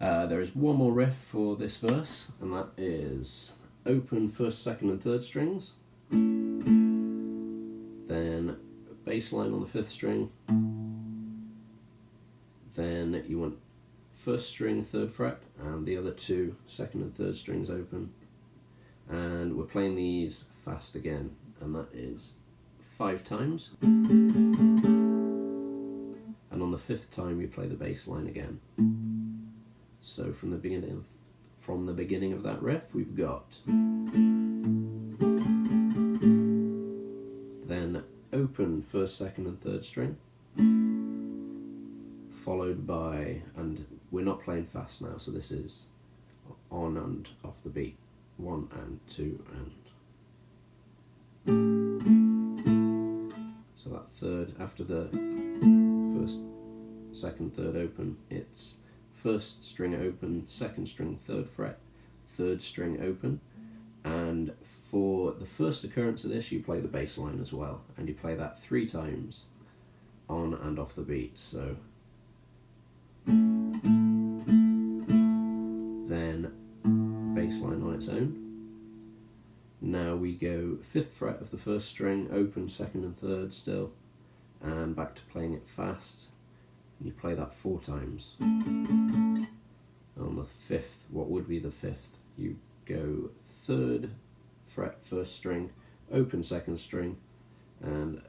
There is one more riff for this verse, and that is open first, second and third strings, then bass line on the fifth string, then you want first string, third fret, and the other two second and third strings open, and we're playing these fast again, and that is 5 times, and on the fifth time you play the bass line again. So from the beginning of that riff, we've got then open first, second and third string, followed by, and we're not playing fast now, so this is on and off the beat, 1 and 2 and. So that third, after the first, second, third open, it's first string open, second string, third fret, third string open, and for the first occurrence of this you play the bass line as well, and you play that 3 times on and off the beat. So then bass line on its own. Now we go 5th fret of the first string, open second and third still, and back to playing it fast. You play that 4 times. On the 5th, what would be the 5th? You go 3rd fret, first string, open second string, and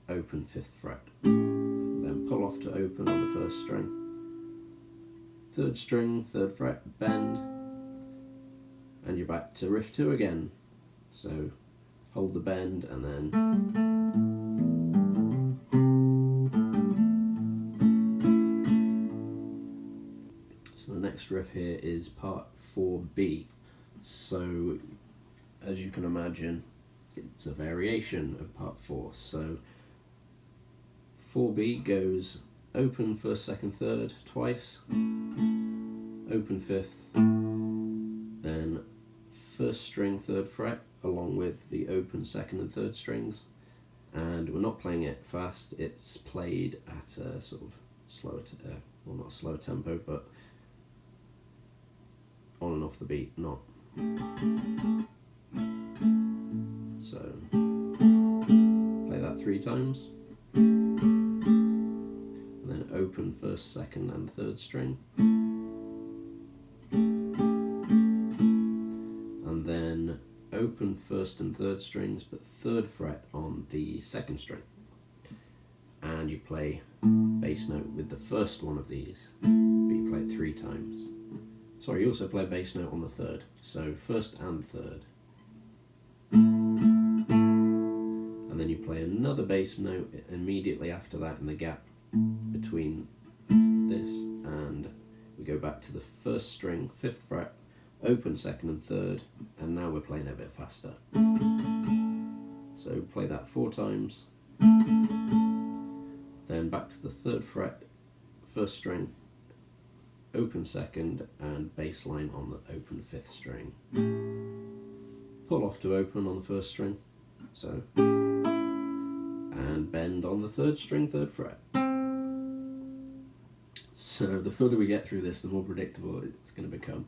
open 5th fret. Then pull off to open on the first string. 3rd string, 3rd fret, bend, and you're back to riff 2 again. So hold the bend and then. The next riff here is part 4B. So as you can imagine, it's a variation of part 4. So 4B goes open first, second, third twice, open 5th, then first string, 3rd fret, along with the open second and third strings, and we're not playing it fast, it's played at a sort of slower, well, not a slow tempo, but on and off the beat, not. So play that 3 times, and then open first, second and third string, and then open first and third strings but 3rd fret on the second string, and you play bass note with the first one of these, but you play it 3 times. Sorry, you also play bass note on the 3rd, so first and third. And then you play another bass note immediately after that in the gap between this, and we go back to the first string, 5th fret, open second and third, and now we're playing a bit faster. So play that 4 times, then back to the 3rd fret, first string, open second, and bass line on the open 5th string. Pull off to open on the first string, so, and bend on the 3rd string, 3rd fret. So the further we get through this, the more predictable it's going to become.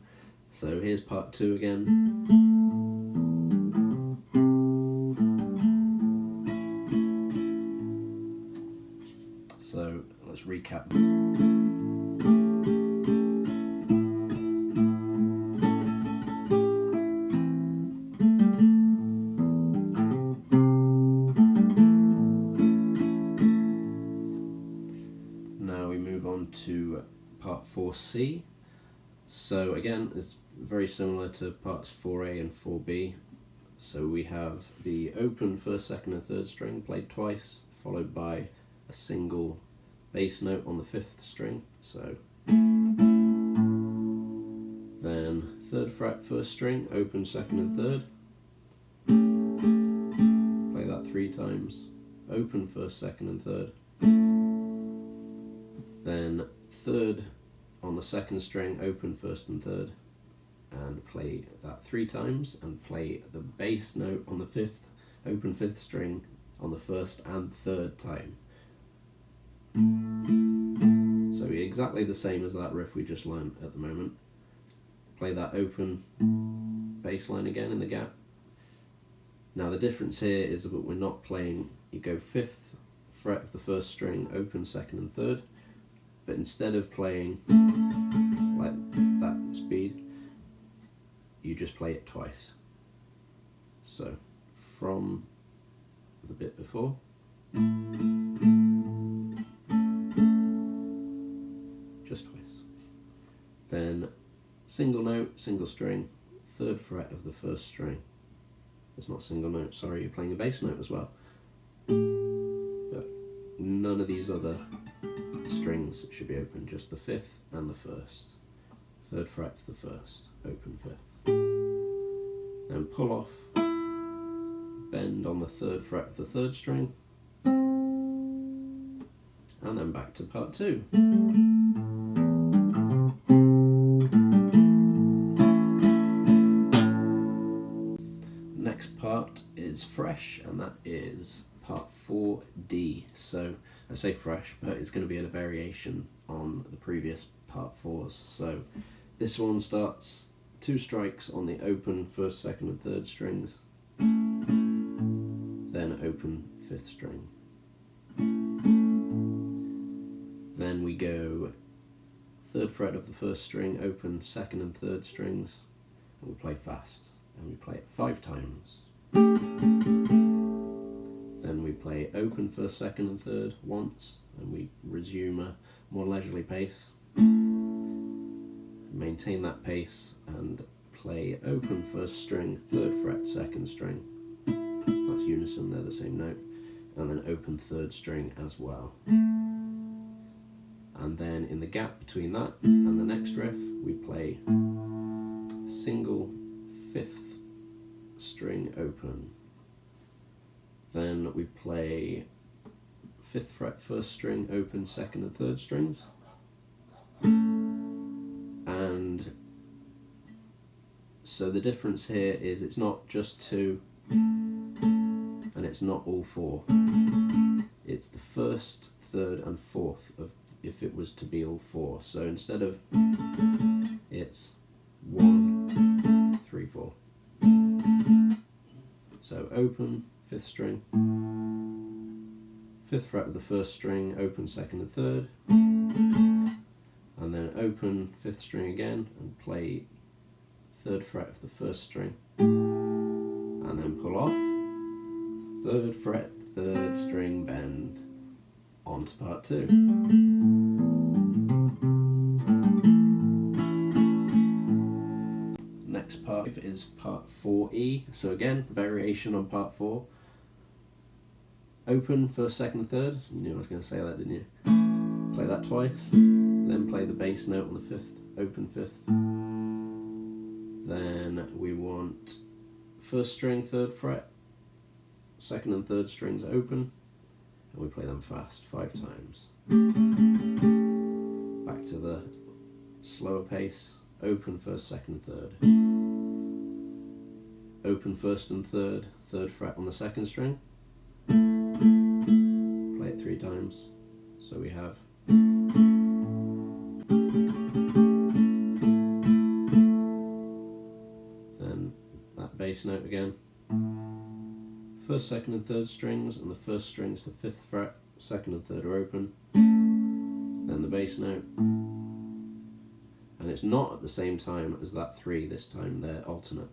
So here's part 2 again. So let's recap. To part 4C. So again, it's very similar to parts 4A and 4B. So we have the open first, second and third string played twice, followed by a single bass note on the 5th string. So then 3rd fret, first string, open second and third, play that 3 times, open first, second and third, then 3rd on the 2nd string, open first and third, and play that 3 times, and play the bass note on the 5th, open 5th string on the 1st and 3rd time. So exactly the same as that riff we just learned at the moment. Play that open bass line again in the gap. Now the difference here is that we're not playing, you go 5th fret of the 1st string, open 2nd and 3rd, but instead of playing like that speed, you just play it twice. So from the bit before, just twice. Then single note, single string, 3rd fret of the 1st string. It's not single note, sorry, you're playing a bass note as well. But none of these other strings should be open, just the 5th and the 1st. 3rd fret of the 1st, open 5th. Then pull off, bend on the 3rd fret of the 3rd string, and then back to part 2. Next part is fresh, and that is part 4D. So I say fresh, but it's going to be a variation on the previous part 4s. So this one starts 2 strikes on the open 1st, 2nd and 3rd strings, then open 5th string. Then we go 3rd fret of the 1st string, open 2nd and 3rd strings, and we play fast, and we play it 5 times. Then we play open 1st, 2nd and 3rd once, and we resume a more leisurely pace. Maintain that pace and play open 1st string, 3rd fret 2nd string. That's unison, they're the same note. And then open 3rd string as well. And then in the gap between that and the next riff, we play single 5th string open. Then we play 5th fret 1st string open 2nd and 3rd strings. And so the difference here is it's not just 2 and it's not all 4. It's the 1st, 3rd and 4th of if it was to be all 4. So instead of it's 1, 3, 4. So open 5th string, 5th fret of the 1st string, open 2nd and 3rd, and then open 5th string again and play 3rd fret of the 1st string, and then pull off 3rd fret, 3rd string bend, on to part 2. Next part is part 4E, so again, variation on part 4. Open 1st, 2nd, 3rd, you knew I was going to say that, didn't you? Play that twice, then play the bass note on the 5th, open 5th. Then we want 1st string, 3rd fret, 2nd and 3rd strings open, and we play them fast 5 times. Back to the slower pace, open 1st, 2nd, 3rd. Open 1st and 3rd, 3rd fret on the 2nd string. Play it 3 times. So we have then that bass note again. 1st, 2nd and 3rd strings, and the 1st strings to 5th fret, 2nd and 3rd are open. Then the bass note. And it's not at the same time as that 3 this time, they're alternate.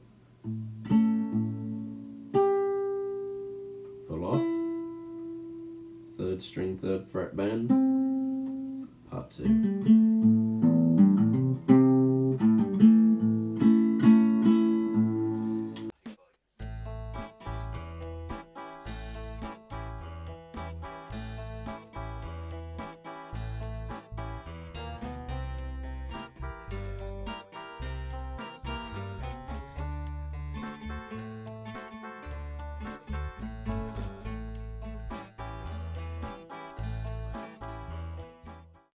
Pull off, 3rd string, 3rd fret bend, part 2.